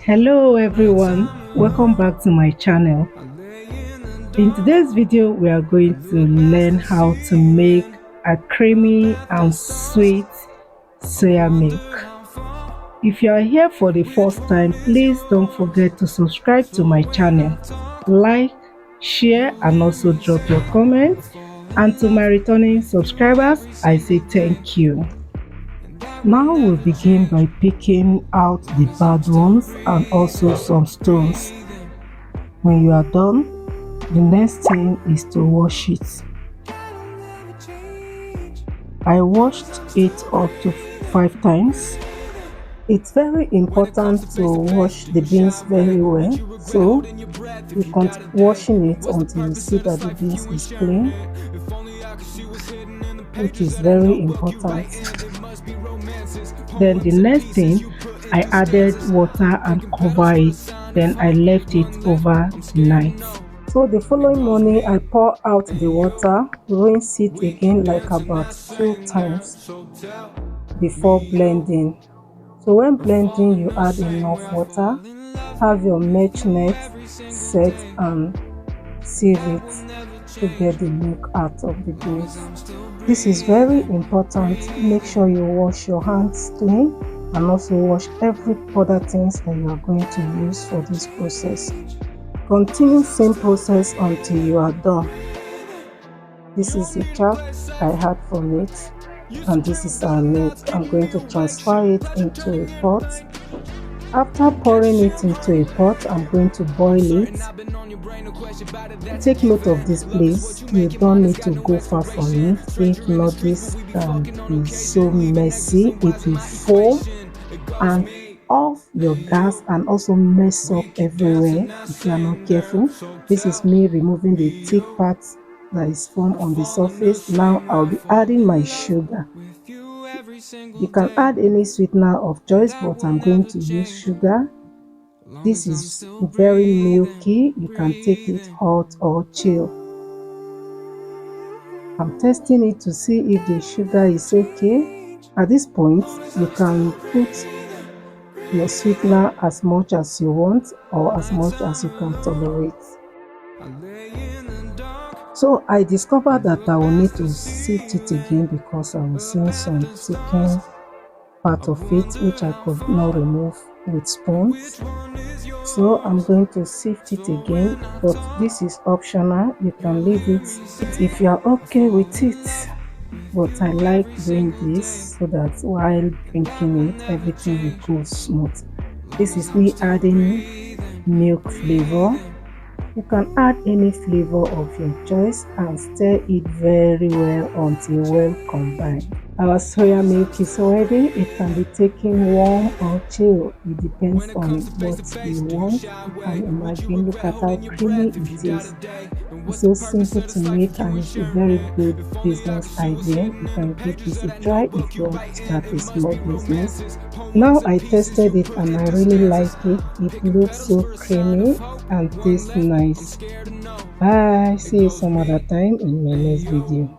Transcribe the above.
Hello everyone, welcome back to my channel. In today's video we are going to learn how to make a creamy and sweet soya milk. If you are here for the first time, please don't forget to subscribe to my channel, like, share and also drop your comments. And to my returning subscribers, I say thank you. Now we'll begin by picking out the bad ones and also some stones. When you are done, the next thing is to wash it. I washed it up to 5 times. It's very important to wash the beans very well, so you can't washing it until you see that the beans is clean, which is very important. Then the next thing, I added water and cover it. Then I left it over the night. So the following morning, I pour out the water, rinse it again like about 2 times before blending. So when blending, you add enough water, have your mesh net set and sieve it to get the milk out of the beans. This is very important. Make sure you wash your hands clean and also wash every other things that you are going to use for this process. Continue same process until you are done. This is the chart I had from it, and this is our milk. I'm going to transfer it into a pot. After pouring it into a pot, I'm going to boil it. Take note of this, please. You don't need to go far from it. If not, this can be so messy. It will foam and off your gas and also mess up everywhere if you are not careful. This is me removing the thick parts that is formed on the surface. Now I'll be adding my sugar. You can add any sweetener of choice, but I'm going to use sugar. This is very milky. You can take it hot or chill. I'm testing it to see if the sugar is okay. At this point, you can put your sweetener as much as you want or as much as you can tolerate. So I discovered that I will need to sift it again because I was seeing some thickening part of it which I could not remove with spoons. So I'm going to sift it again, but this is optional. You can leave it if you are okay with it, but I like doing this so that while drinking it everything will go smooth. This is me adding milk flavor. You can add any flavor of your choice and stir it very well until well combined. Our soya milk is ready. It can be taken warm or chill. It depends on what you want. You can imagine, look at how creamy it is. It's so simple to make and it's a very good business idea. You can give this a try if you want to start a small business. Now I tested it and I really like it. It looks so creamy and tastes nice. Bye. See you some other time in my next video.